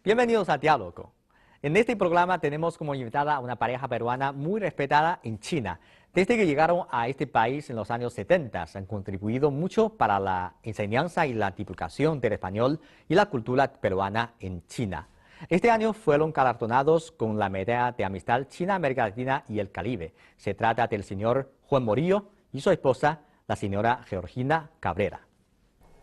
Bienvenidos a Diálogo. En este programa tenemos como invitada a una pareja peruana muy respetada en China. Desde que llegaron a este país en los años 70, han contribuido mucho para la enseñanza y la divulgación del español y la cultura peruana en China. Este año fueron galardonados con la Medalla de Amistad China, América Latina y el Caribe. Se trata del señor Juan Morillo y su esposa, la señora Georgina Cabrera.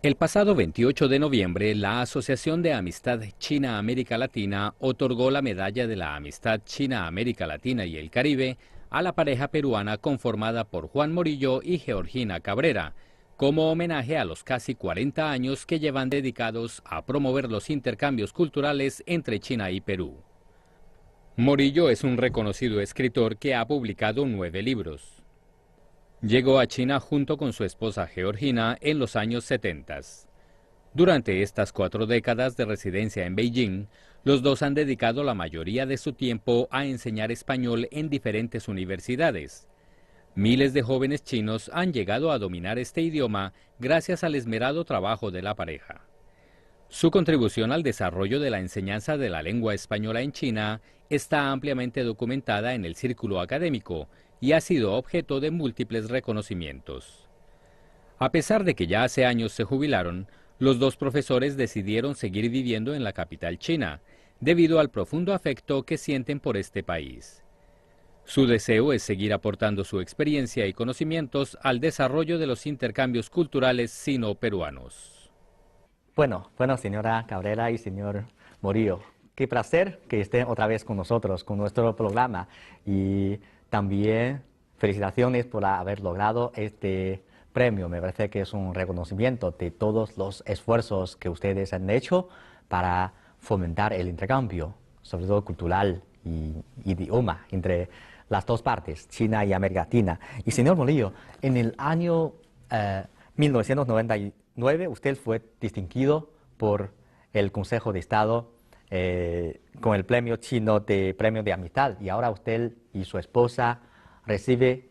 El pasado 28 de noviembre, la Asociación de Amistad China-América Latina otorgó la Medalla de la Amistad China-América Latina y el Caribe a la pareja peruana conformada por Juan Morillo y Georgina Cabrera, como homenaje a los casi 40 años que llevan dedicados a promover los intercambios culturales entre China y Perú. Morillo es un reconocido escritor que ha publicado 9 libros. Llegó a China junto con su esposa Georgina en los años 70. Durante estas 4 décadas de residencia en Beijing, los dos han dedicado la mayoría de su tiempo a enseñar español en diferentes universidades. Miles de jóvenes chinos han llegado a dominar este idioma gracias al esmerado trabajo de la pareja. Su contribución al desarrollo de la enseñanza de la lengua española en China está ampliamente documentada en el círculo académico y ha sido objeto de múltiples reconocimientos. A pesar de que ya hace años se jubilaron, los dos profesores decidieron seguir viviendo en la capital china, debido al profundo afecto que sienten por este país. Su deseo es seguir aportando su experiencia y conocimientos al desarrollo de los intercambios culturales sino-peruanos. Bueno, señora Cabrera y señor Morillo, qué placer que estén otra vez con nosotros, con nuestro programa. Y también felicitaciones por haber logrado este premio. Me parece que es un reconocimiento de todos los esfuerzos que ustedes han hecho para fomentar el intercambio, sobre todo cultural y idioma, entre las dos partes, China y América Latina. Y señor Morillo, en el año 1999 usted fue distinguido por el Consejo de Estado con el premio chino de Premio de Amistad, y ahora usted y su esposa recibe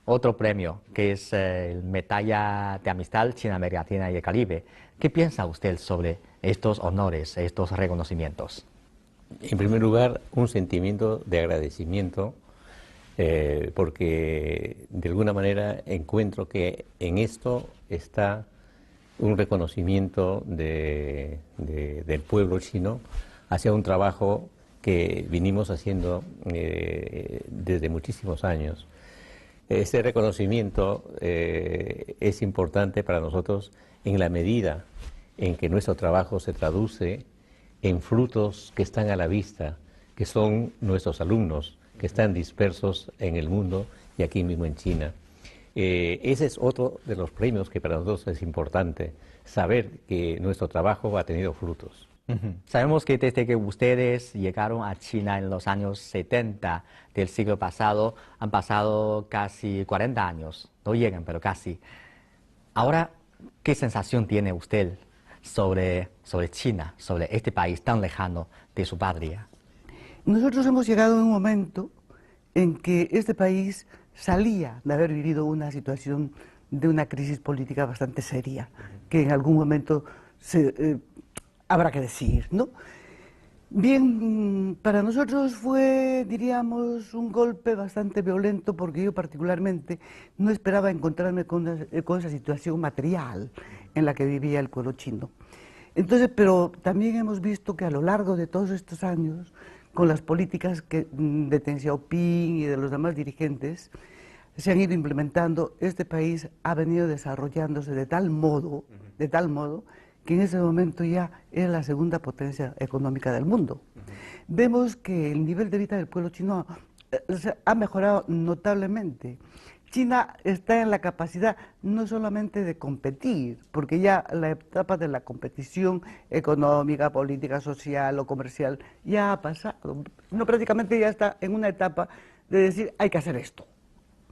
otro premio que es el Medalla de Amistad China, América Latina y el Caribe. ¿Qué piensa usted sobre estos honores, estos reconocimientos? En primer lugar, un sentimiento de agradecimiento porque de alguna manera encuentro que en esto está un reconocimiento del pueblo chino hacia un trabajo que vinimos haciendo desde muchísimos años. Este reconocimiento es importante para nosotros en la medida en que nuestro trabajo se traduce en frutos que están a la vista, que son nuestros alumnos, que están dispersos en el mundo y aquí mismo en China. Ese es otro de los premios que para nosotros es importante, saber que nuestro trabajo ha tenido frutos. Sabemos que desde que ustedes llegaron a China en los años 70 del siglo pasado, han pasado casi 40 años. No llegan, pero casi. Ahora, ¿qué sensación tiene usted sobre China, sobre este país tan lejano de su patria? Nosotros hemos llegado a un momento en que este país salía de haber vivido una situación de una crisis política bastante seria, que en algún momento habrá que decir, ¿no? Bien, para nosotros fue, diríamos, un golpe bastante violento porque yo particularmente no esperaba encontrarme con esa situación material en la que vivía el pueblo chino. Entonces, pero también hemos visto que a lo largo de todos estos años, con las políticas de Deng Xiaoping y de los demás dirigentes, se han ido implementando, este país ha venido desarrollándose de tal modo que en ese momento ya es la segunda potencia económica del mundo. Vemos que el nivel de vida del pueblo chino ha mejorado notablemente. China está en la capacidad no solamente de competir, porque ya la etapa de la competición económica, política, social o comercial ya ha pasado. No, prácticamente ya está en una etapa de decir hay que hacer esto.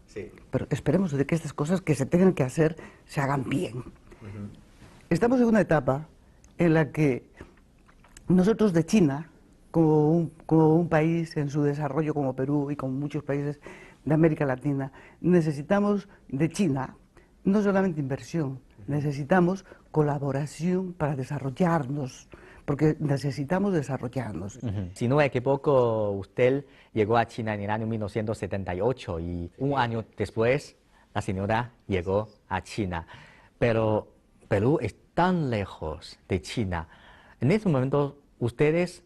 Sí. Pero esperemos de que estas cosas que se tengan que hacer se hagan bien. Estamos en una etapa en la que nosotros de China, como un país en su desarrollo como Perú y como muchos países de América Latina, necesitamos de China no solamente inversión, necesitamos colaboración para desarrollarnos, porque necesitamos desarrollarnos. Si no me equivoco, usted llegó a China en el año 1978 y un año después la señora llegó a China. Pero Perú es tan lejos de China. En ese momento, ¿ustedes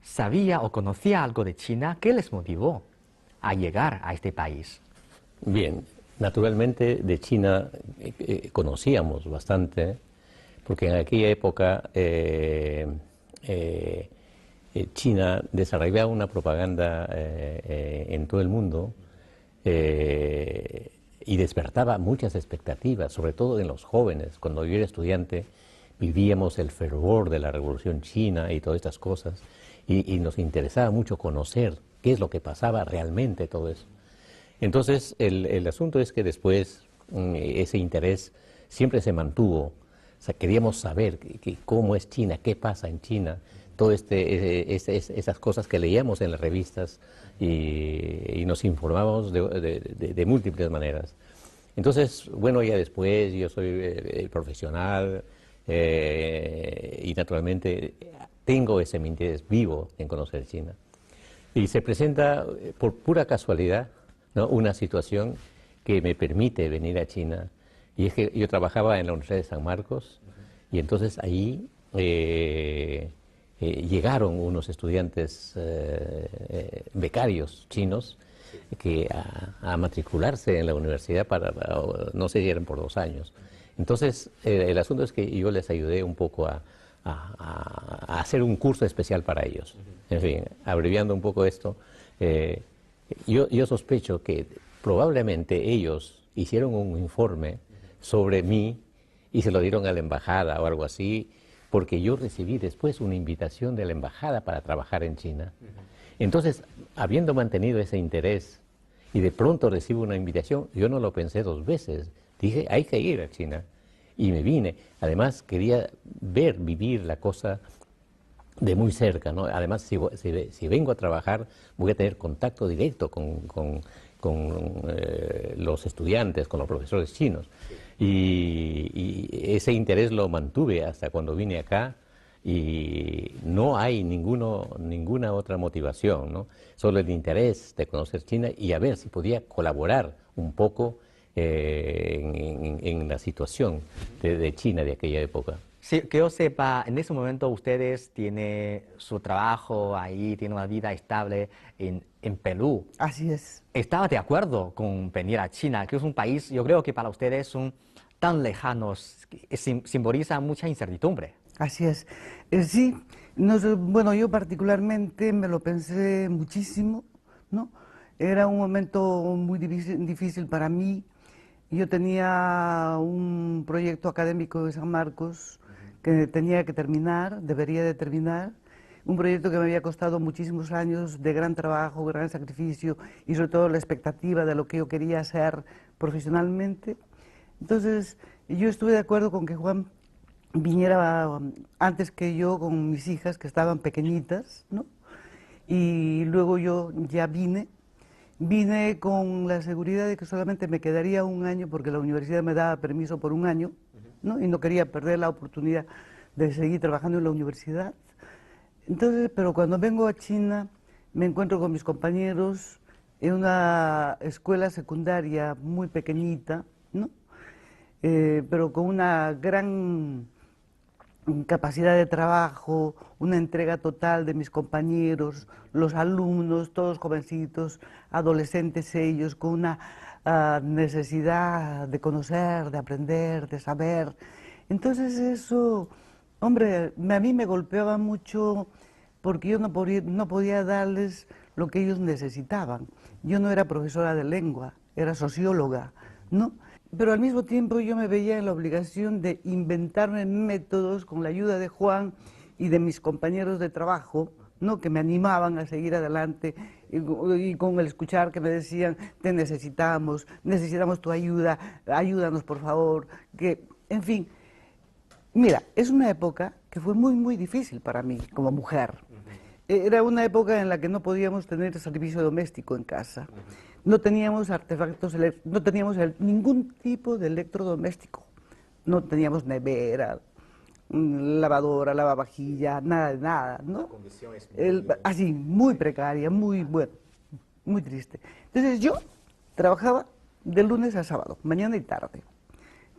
sabían o conocían algo de China? ¿Qué les motivó a llegar a este país? Bien, naturalmente de China conocíamos bastante, porque en aquella época China desarrollaba una propaganda en todo el mundo y despertaba muchas expectativas, sobre todo en los jóvenes. Cuando yo era estudiante vivíamos el fervor de la Revolución China y todas estas cosas, y nos interesaba mucho conocer qué es lo que pasaba realmente, todo eso. Entonces, el asunto es que después ese interés siempre se mantuvo. O sea, queríamos saber cómo es China, qué pasa en China, todas esas cosas que leíamos en las revistas y nos informábamos de múltiples maneras. Entonces, bueno, ya después yo soy profesional y naturalmente tengo ese interés vivo en conocer China. Y se presenta por pura casualidad, ¿no?, una situación que me permite venir a China. Y es que yo trabajaba en la Universidad de San Marcos y entonces ahí llegaron unos estudiantes becarios chinos que a matricularse en la universidad para, no sé si eran por 2 años. Entonces el asunto es que yo les ayudé un poco a hacer un curso especial para ellos. En fin, abreviando un poco esto, yo sospecho que probablemente ellos hicieron un informe sobre mí y se lo dieron a la embajada o algo así, porque yo recibí después una invitación de la embajada para trabajar en China. Entonces, habiendo mantenido ese interés y de pronto recibo una invitación, yo no lo pensé 2 veces. Dije, hay que ir a China. Y me vine. Además, quería vivir la cosa de muy cerca, ¿no? Además, si vengo a trabajar, voy a tener contacto directo con los estudiantes, con los profesores chinos. Y ese interés lo mantuve hasta cuando vine acá y no hay ninguna otra motivación, ¿no? Solo el interés de conocer China y a ver si podía colaborar un poco en la situación de China de aquella época. Sí, que yo sepa, en ese momento ustedes tienen su trabajo ahí, tienen una vida estable en Perú. Así es. ¿Estaba de acuerdo con venir a China? Que es un país, yo creo que para ustedes son tan lejanos, que simboliza mucha incertidumbre. Así es. Sí, no sé, bueno, yo particularmente me lo pensé muchísimo, ¿no? Era un momento muy difícil para mí. Yo tenía un proyecto académico de San Marcos que tenía que terminar, debería de terminar, un proyecto que me había costado muchísimos años de gran trabajo, gran sacrificio y sobre todo la expectativa de lo que yo quería hacer profesionalmente. Entonces, yo estuve de acuerdo con que Juan viniera antes que yo con mis hijas que estaban pequeñitas, ¿no? Y luego yo ya vine con la seguridad de que solamente me quedaría 1 año porque la universidad me daba permiso por 1 año, ¿no? Y no quería perder la oportunidad de seguir trabajando en la universidad. Entonces, pero cuando vengo a China me encuentro con mis compañeros en una escuela secundaria muy pequeñita, ¿no? Pero con una gran capacidad de trabajo, una entrega total de mis compañeros, los alumnos, todos jovencitos, adolescentes ellos, con una necesidad de conocer, de aprender, de saber. Entonces eso, hombre, a mí me golpeaba mucho porque yo no podía darles lo que ellos necesitaban. Yo no era profesora de lengua, era socióloga, ¿no? Pero al mismo tiempo yo me veía en la obligación de inventarme métodos con la ayuda de Juan y de mis compañeros de trabajo, ¿no?, que me animaban a seguir adelante y con el escuchar que me decían, te necesitamos tu ayuda, ayúdanos por favor, que, en fin. Mira, es una época que fue muy, muy difícil para mí como mujer. Era una época en la que no podíamos tener servicio doméstico en casa. No teníamos artefactos, no teníamos ningún tipo de electrodoméstico. No teníamos nevera, lavadora, lavavajillas, nada de nada, ¿no? La condición es muy... Así, muy precaria, muy, bueno, muy triste. Entonces yo trabajaba de lunes a sábado, mañana y tarde.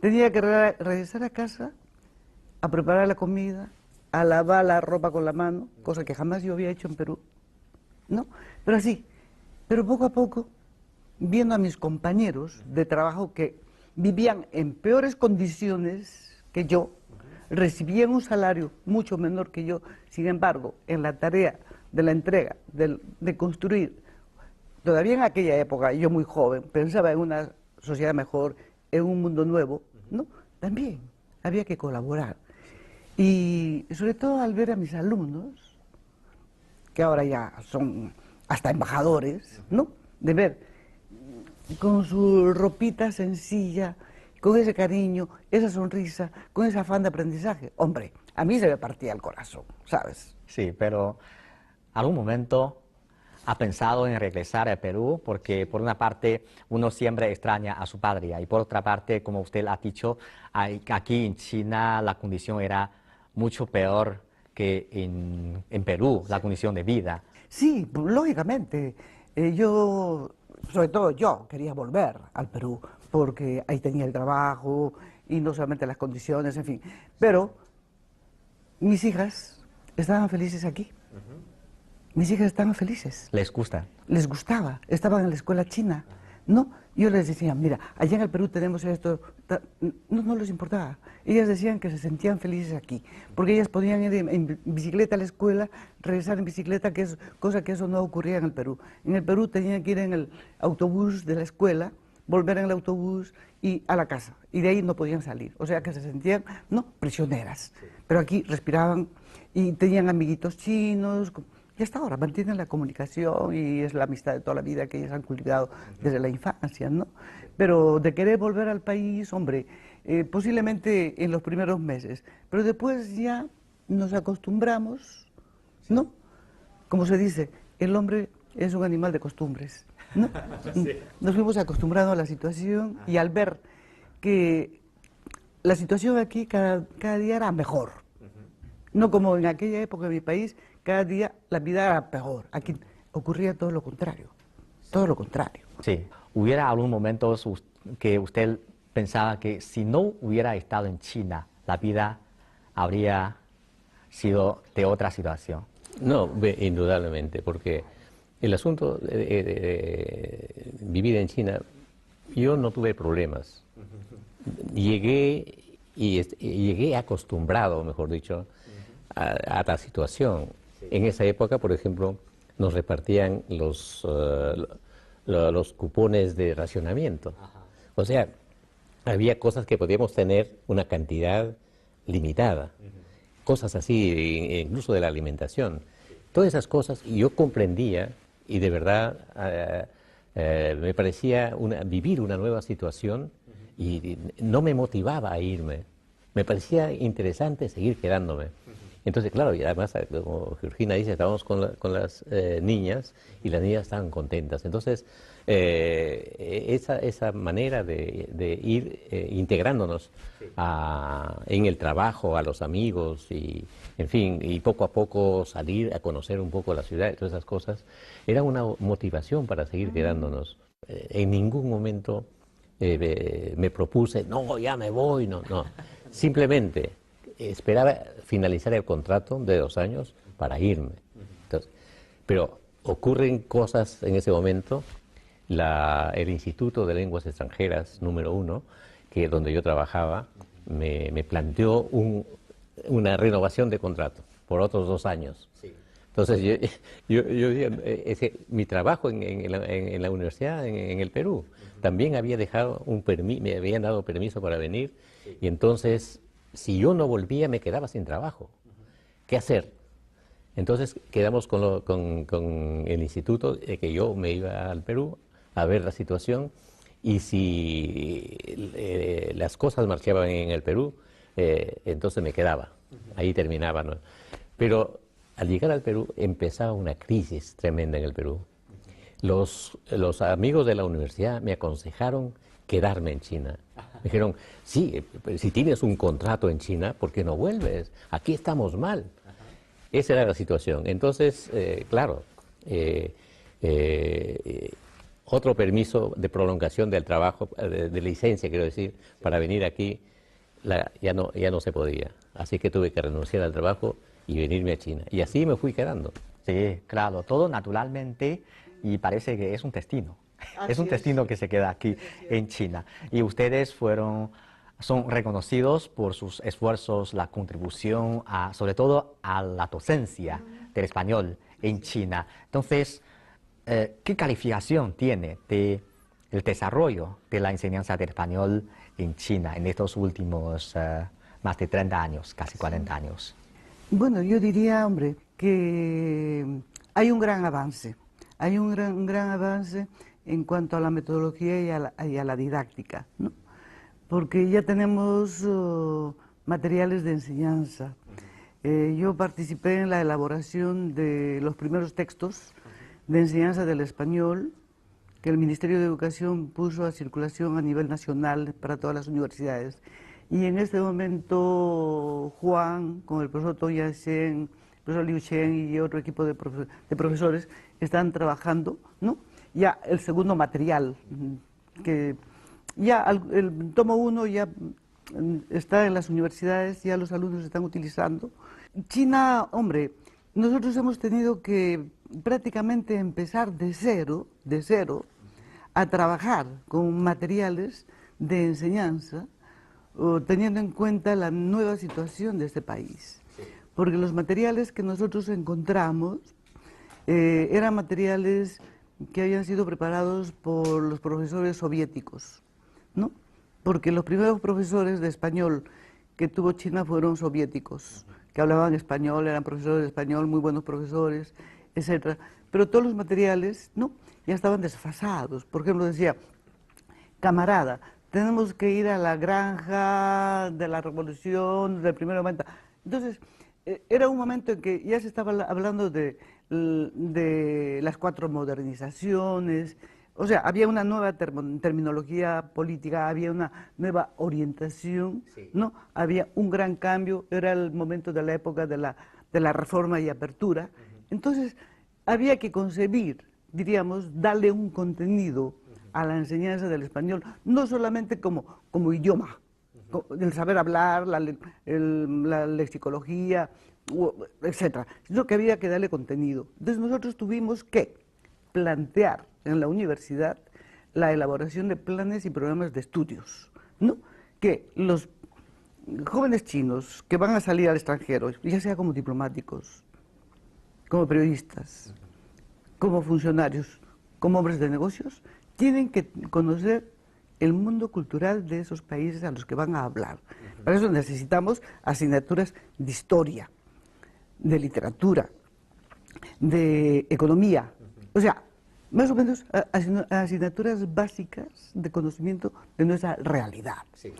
Tenía que regresar a casa a preparar la comida, a lavar la ropa con la mano, cosa que jamás yo había hecho en Perú, ¿no? Pero así, pero poco a poco, viendo a mis compañeros de trabajo que vivían en peores condiciones que yo, recibían un salario mucho menor que yo, sin embargo, en la tarea de la entrega, de construir, todavía en aquella época, yo muy joven, pensaba en una sociedad mejor, en un mundo nuevo, ¿no? También había que colaborar. Y sobre todo al ver a mis alumnos, que ahora ya son hasta embajadores, ¿no? De ver con su ropita sencilla, con ese cariño, esa sonrisa, con ese afán de aprendizaje. Hombre, a mí se me partía el corazón, ¿sabes? Sí, pero ¿algún momento ha pensado en regresar a Perú? Porque por una parte uno siempre extraña a su patria y por otra parte, como usted ha dicho, aquí en China la condición era mucho peor que en Perú, la condición de vida. Sí, lógicamente. Yo, sobre todo yo, quería volver al Perú porque ahí tenía el trabajo y no solamente las condiciones, en fin. Pero mis hijas estaban felices aquí. Mis hijas estaban felices. ¿Les gusta? Les gustaba, estaban en la escuela china, ¿no? Yo les decía, mira, allá en el Perú tenemos esto, no les importaba. Ellas decían que se sentían felices aquí, porque ellas podían ir en bicicleta a la escuela, regresar en bicicleta, que es cosa que eso no ocurría en el Perú. En el Perú tenían que ir en el autobús de la escuela, volver en el autobús y a la casa, y de ahí no podían salir. O sea que se sentían, no, prisioneras, pero aquí respiraban y tenían amiguitos chinos. Y hasta ahora mantienen la comunicación y es la amistad de toda la vida que ellos han cultivado desde la infancia, ¿no? Pero de querer volver al país, hombre, posiblemente en los primeros meses, pero después ya nos acostumbramos, ¿no? Como se dice, el hombre es un animal de costumbres, ¿no? Nos fuimos acostumbrando a la situación y al ver que la situación aquí cada día era mejor, no como en aquella época en mi país, cada día la vida era peor. Aquí ocurría todo lo contrario, todo lo contrario. Sí. ¿Hubiera algún momento que usted pensaba que si no hubiera estado en China, la vida habría sido de otra situación? No, indudablemente, porque el asunto de vivir en China, yo no tuve problemas. Llegué acostumbrado, mejor dicho, a la situación. En esa época, por ejemplo, nos repartían los cupones de racionamiento. O sea, había cosas que podíamos tener una cantidad limitada. Cosas así, incluso de la alimentación. Todas esas cosas yo comprendía y de verdad me parecía vivir una nueva situación y no me motivaba a irme. Me parecía interesante seguir quedándome. Entonces, claro, y además, como Georgina dice, estábamos con las niñas y las niñas estaban contentas. Entonces, esa manera de ir integrándonos en el trabajo, a los amigos y, en fin, y poco a poco salir a conocer un poco la ciudad y todas esas cosas, era una motivación para seguir quedándonos. En ningún momento me propuse, no, ya me voy, no. Simplemente esperaba finalizar el contrato de 2 años para irme. Entonces, pero ocurren cosas en ese momento. El Instituto de Lenguas Extranjeras número 1, donde yo trabajaba, me planteó una renovación de contrato por otros 2 años. Sí. Entonces, mi trabajo en la universidad en el Perú, también había dejado me habían dado permiso para venir, y entonces, si yo no volvía, me quedaba sin trabajo. ¿Qué hacer? Entonces, quedamos con el instituto de que yo me iba al Perú a ver la situación, y si las cosas marchaban en el Perú, entonces me quedaba. Ahí terminaba, ¿no? Pero al llegar al Perú empezaba una crisis tremenda en el Perú. Los amigos de la universidad me aconsejaron quedarme en China. Me dijeron, sí, si tienes un contrato en China, ¿por qué no vuelves? Aquí estamos mal. Esa era la situación. Entonces, claro, otro permiso de prolongación del trabajo, de licencia, quiero decir, para venir aquí, ya no se podía. Así que tuve que renunciar al trabajo y venirme a China. Y así me fui quedando. Sí, claro, todo naturalmente y parece que es un destino. Es un destino que se queda aquí en China. Y ustedes son reconocidos por sus esfuerzos, la contribución, sobre todo a la docencia del español en China. Entonces, ¿qué calificación tiene el desarrollo de la enseñanza del español en China en estos últimos más de 30 años, casi 40 años? Bueno, yo diría, hombre, que hay un gran avance. Hay un gran avance en cuanto a la metodología y a la didáctica, ¿no? Porque ya tenemos materiales de enseñanza. Yo participé en la elaboración de los primeros textos de enseñanza del español que el Ministerio de Educación puso a circulación a nivel nacional para todas las universidades. Y en este momento Juan, con el profesor Toya Shen, el profesor Liu Chen y otro equipo de profesores están trabajando, ¿no? Ya el segundo material, que ya el tomo 1 ya está en las universidades, ya los alumnos están utilizando. China, hombre, nosotros hemos tenido que prácticamente empezar de cero, a trabajar con materiales de enseñanza, teniendo en cuenta la nueva situación de este país. Porque los materiales que nosotros encontramos eran materiales que habían sido preparados por los profesores soviéticos, ¿no? Porque los primeros profesores de español que tuvo China fueron soviéticos, que hablaban español, eran profesores de español, muy buenos profesores, etc. Pero todos los materiales, ¿no?, ya estaban desfasados. Por ejemplo, decía, camarada, tenemos que ir a la granja de la revolución del primer momento. Entonces, era un momento en que ya se estaba hablando de las 4 modernizaciones, o sea, había una nueva terminología política, había una nueva orientación, ¿no? Había un gran cambio, era el momento de la época de la reforma y apertura. Entonces, había que concebir, diríamos, darle un contenido a la enseñanza del español, no solamente como idioma, el saber hablar, la lexicología, etcétera, sino que había que darle contenido. Entonces nosotros tuvimos que plantear en la universidad la elaboración de planes y programas de estudios, ¿no? Que los jóvenes chinos que van a salir al extranjero, ya sea como diplomáticos, como periodistas, como funcionarios, como hombres de negocios, tienen que conocer el mundo cultural de esos países a los que van a hablar. Para eso necesitamos asignaturas de historia, de literatura, de economía, o sea, más o menos asignaturas básicas de conocimiento de nuestra realidad. Sí.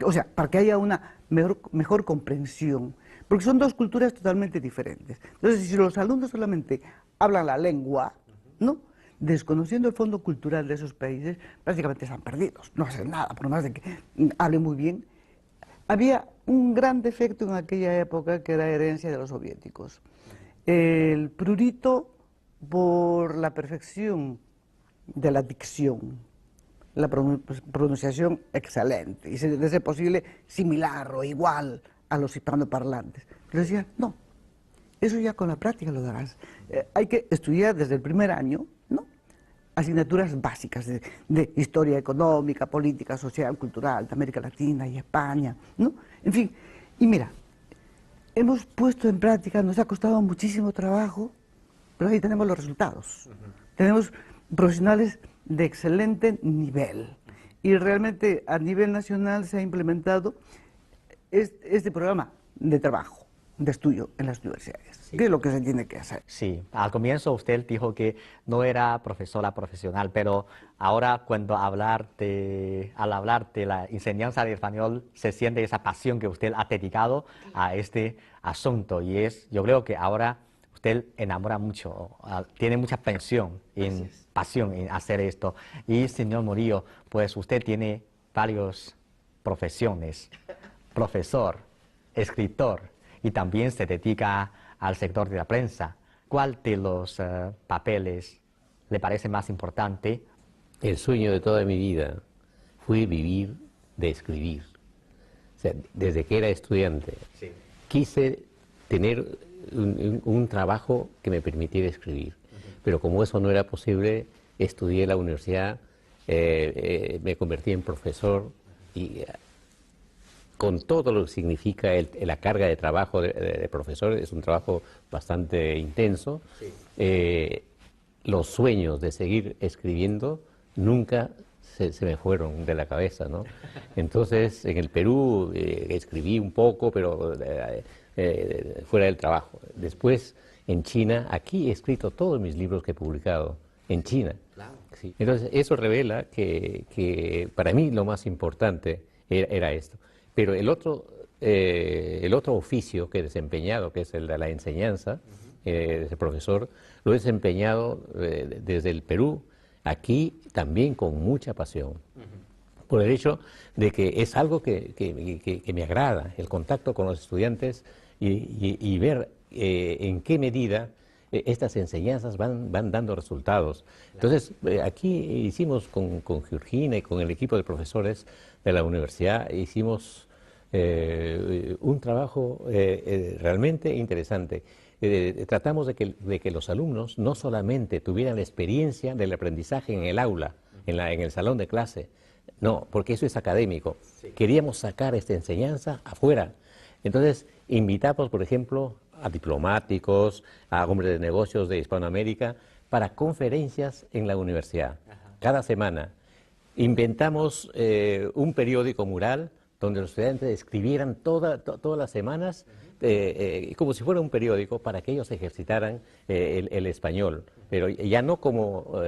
O sea, para que haya una mejor comprensión, porque son 2 culturas totalmente diferentes. Entonces, si los alumnos solamente hablan la lengua, ¿no?, desconociendo el fondo cultural de esos países, prácticamente están perdidos, no hacen nada, por más de que hablen muy bien. Había un gran defecto en aquella época que era herencia de los soviéticos. El prurito por la perfección de la dicción, la pronunciación excelente, y de ser posible similar o igual a los hispanoparlantes. Pero decía, no, eso ya con la práctica lo darás. Hay que estudiar desde el primer año, ¿no?, asignaturas básicas de historia económica, política, social, cultural, de América Latina y España, ¿no? En fin, y mira, hemos puesto en práctica, nos ha costado muchísimo trabajo, pero ahí tenemos los resultados. Tenemos profesionales de excelente nivel y realmente a nivel nacional se ha implementado este programa de trabajo, de estudio en las universidades. Sí. ¿Qué es lo que se tiene que hacer? Sí, al comienzo usted dijo que no era profesora profesional, pero ahora cuando al hablar de la enseñanza de español se siente esa pasión que usted ha dedicado a este asunto y yo creo que ahora usted enamora mucho, tiene mucha pasión en hacer esto. Y señor Murillo, pues usted tiene varias profesiones, profesor, escritor, y también se dedica al sector de la prensa. ¿Cuál de los papeles le parece más importante? El sueño de toda mi vida fue vivir de escribir. O sea, desde que era estudiante, quise tener un trabajo que me permitiera escribir. Pero como eso no era posible, estudié en la universidad, me convertí en profesor y con todo lo que significa la carga de trabajo de profesor, es un trabajo bastante intenso. Los sueños de seguir escribiendo nunca se me fueron de la cabeza, ¿no? Entonces, en el Perú escribí un poco, pero fuera del trabajo. Después, en China, aquí he escrito todos mis libros que he publicado, en China. Claro. Sí. Entonces, eso revela que para mí lo más importante era esto. Pero el otro oficio que he desempeñado, que es el de la enseñanza, de profesor, lo he desempeñado desde el Perú, aquí también con mucha pasión, por el hecho de que es algo que me agrada, el contacto con los estudiantes y ver en qué medida estas enseñanzas van dando resultados. Entonces, aquí hicimos con Georgina y con el equipo de profesores de la universidad, hicimos un trabajo realmente interesante. Tratamos de que los alumnos no solamente tuvieran la experiencia del aprendizaje en el aula, en el salón de clase, no, porque eso es académico. Queríamos sacar esta enseñanza afuera. Entonces, invitamos, por ejemplo, a diplomáticos, a hombres de negocios de Hispanoamérica, para conferencias en la universidad, cada semana. Inventamos un periódico mural donde los estudiantes escribieran todas las semanas, como si fuera un periódico, para que ellos ejercitaran el español, pero ya no como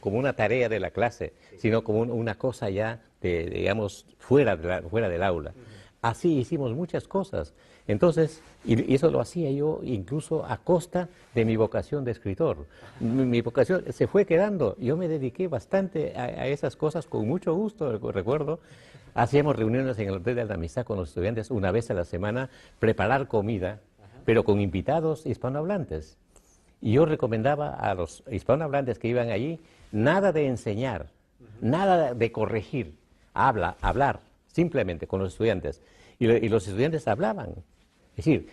una tarea de la clase, sino como una cosa ya, digamos, fuera del aula. Así hicimos muchas cosas. Entonces, y eso lo hacía yo incluso a costa de mi vocación de escritor. Mi vocación se fue quedando. Yo me dediqué bastante a esas cosas con mucho gusto, recuerdo. Hacíamos reuniones en el Hotel de la Amistad con los estudiantes una vez a la semana, preparar comida, pero con invitados hispanohablantes. Y yo recomendaba a los hispanohablantes que iban allí nada de enseñar, nada de corregir, hablar simplemente con los estudiantes. Y los estudiantes hablaban, es decir,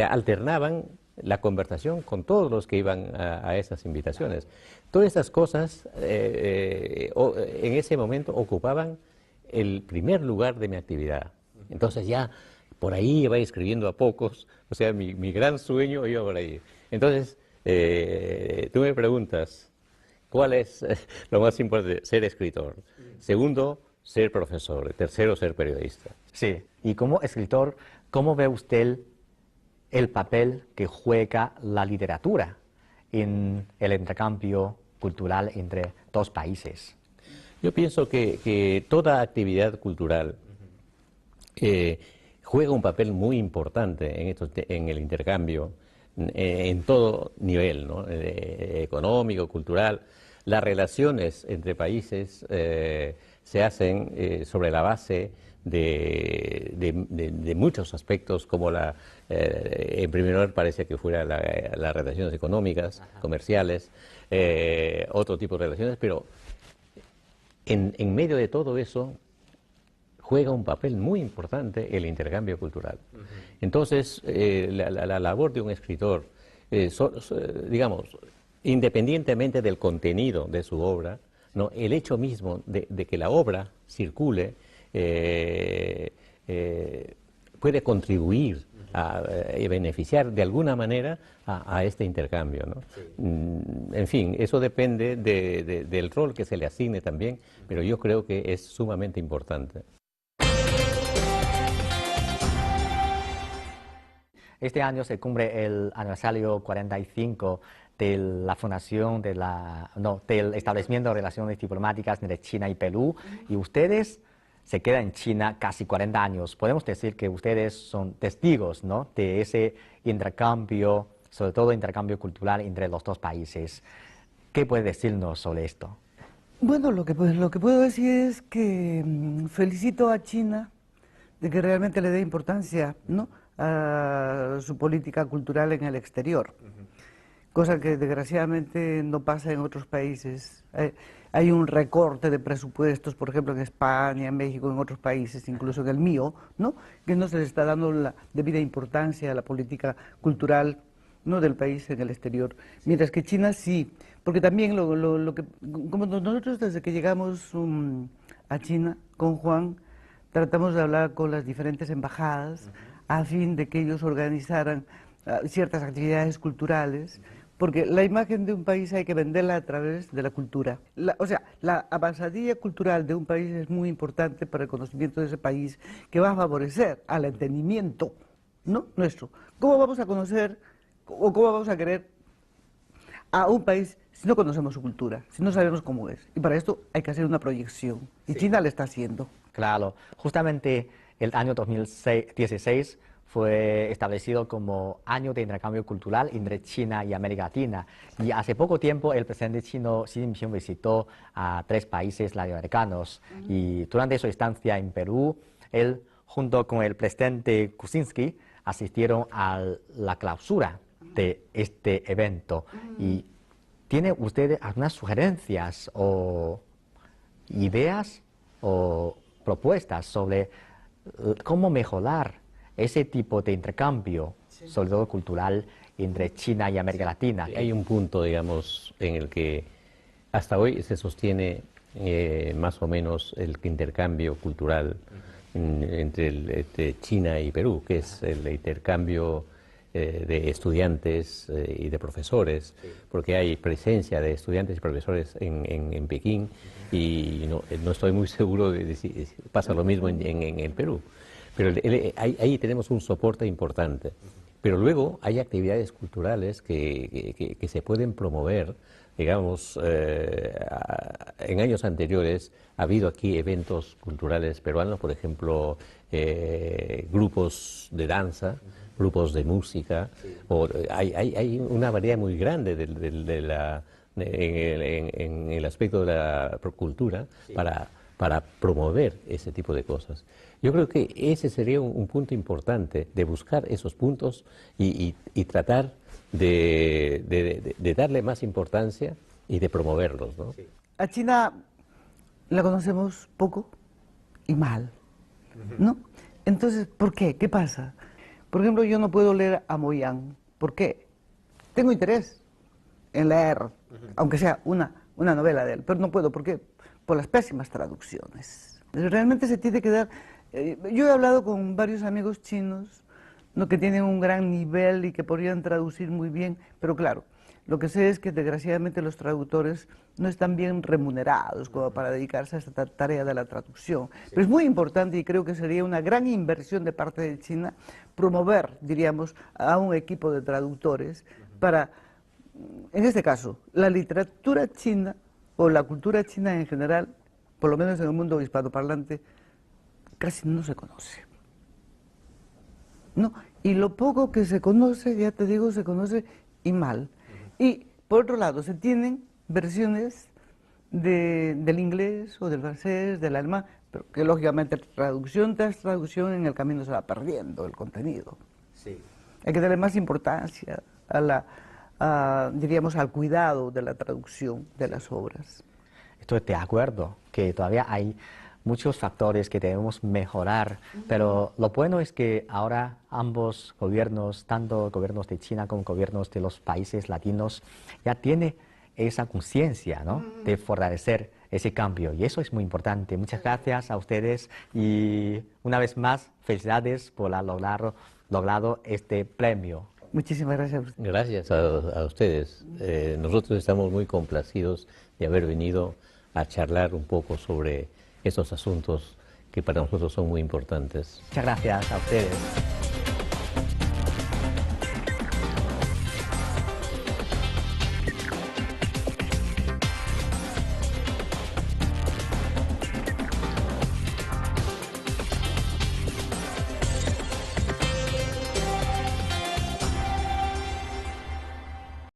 alternaban la conversación con todos los que iban a esas invitaciones. Todas esas cosas en ese momento ocupaban el primer lugar de mi actividad. Entonces ya por ahí iba escribiendo a pocos, o sea, mi gran sueño iba por ahí. Entonces, tú me preguntas, ¿cuál es lo más importante? Ser escritor. Segundo, ser profesor. Tercero, ser periodista. Sí, y como escritor, ¿cómo ve usted el papel que juega la literatura en el intercambio cultural entre dos países? Yo pienso que toda actividad cultural juega un papel muy importante en el intercambio, en todo nivel, ¿no? Económico, cultural. Las relaciones entre países se hacen sobre la base de muchos aspectos, como en primer lugar parece que fuera las relaciones económicas, comerciales, otro tipo de relaciones, pero en medio de todo eso juega un papel muy importante el intercambio cultural. Entonces, la labor de un escritor, digamos, independientemente del contenido de su obra, ¿no? El hecho mismo de que la obra circule puede contribuir a beneficiar de alguna manera a este intercambio, ¿no? En fin, eso depende del rol que se le asigne también, pero yo creo que es sumamente importante. Este año se cumple el aniversario 45 de la fundación del establecimiento de relaciones diplomáticas entre China y Perú, y ustedes se quedan en China casi 40 años. Podemos decir que ustedes son testigos, ¿no?, de ese intercambio sobre todo intercambio cultural entre los dos países. ¿Qué puede decirnos sobre esto? Bueno, lo que puedo decir es que felicito a China de que realmente le dé importancia, ¿no?, a su política cultural en el exterior, cosa que desgraciadamente no pasa en otros países. Hay un recorte de presupuestos, por ejemplo, en España, en México, en otros países, incluso en el mío, ¿no?, que no se le está dando la debida importancia a la política cultural, ¿no?, del país en el exterior, mientras que China sí, porque también como nosotros desde que llegamos a China con Juan, tratamos de hablar con las diferentes embajadas a fin de que ellos organizaran ciertas actividades culturales, porque la imagen de un país hay que venderla a través de la cultura. O sea, la avanzadilla cultural de un país es muy importante para el conocimiento de ese país, que va a favorecer al entendimiento, ¿no?, nuestro. ¿Cómo vamos a conocer o cómo vamos a querer a un país si no conocemos su cultura, si no sabemos cómo es? Y para esto hay que hacer una proyección, y sí, China la está haciendo. Claro, justamente el año 2016 fue establecido como año de intercambio cultural entre China y América Latina. Y hace poco tiempo el presidente chino Xi Jinping visitó a 3 países latinoamericanos. Y durante su estancia en Perú, él junto con el presidente Kuczynski asistieron a la clausura de este evento. ¿Y tiene usted algunas sugerencias o ideas o propuestas sobre cómo mejorar ese tipo de intercambio, sobre todo cultural, entre China y América Latina? Hay un punto, digamos, en el que hasta hoy se sostiene más o menos el intercambio cultural entre China y Perú, que es el intercambio de estudiantes y de profesores, porque hay presencia de estudiantes y profesores en Pekín, y no estoy muy seguro de si pasa lo mismo en Perú. Pero ahí tenemos un soporte importante. Pero luego hay actividades culturales que se pueden promover. Digamos, en años anteriores ha habido aquí eventos culturales peruanos, por ejemplo, grupos de danza, grupos de música, hay una variedad muy grande en el aspecto de la cultura para promover ese tipo de cosas. Yo creo que ese sería un punto importante, de buscar esos puntos y tratar de darle más importancia y de promoverlos, ¿no? Sí. A China la conocemos poco y mal, ¿no? Entonces, ¿por qué? ¿Qué pasa? Por ejemplo, yo no puedo leer a Moyang. ¿Por qué? Tengo interés en leer, aunque sea una novela de él, pero no puedo. ¿Por qué? Por las pésimas traducciones. Realmente se tiene que dar... yo he hablado con varios amigos chinos, ¿no?, que tienen un gran nivel y que podrían traducir muy bien, pero claro, lo que sé es que desgraciadamente los traductores no están bien remunerados como para dedicarse a esta tarea de la traducción. Pero es muy importante, y creo que sería una gran inversión de parte de China, promover, diríamos, a un equipo de traductores para, en este caso, la literatura china o la cultura china en general, por lo menos en el mundo hispanoparlante, casi no se conoce. ¿No? Y lo poco que se conoce, ya te digo, se conoce y mal. Y por otro lado, se tienen versiones del inglés o del francés, del alemán, pero que lógicamente traducción tras traducción en el camino se va perdiendo el contenido. Sí. Hay que darle más importancia diríamos, al cuidado de la traducción de las obras. Estoy de acuerdo que todavía hay muchos factores que debemos mejorar, pero lo bueno es que ahora ambos gobiernos, tanto gobiernos de China como gobiernos de los países latinos, ya tienen esa conciencia, ¿no?, de fortalecer ese cambio, y eso es muy importante. Muchas gracias a ustedes y una vez más, felicidades por haber logrado este premio. Muchísimas gracias. Gracias a ustedes. Nosotros estamos muy complacidos de haber venido a charlar un poco sobre esos asuntos que para nosotros son muy importantes. Muchas gracias a ustedes.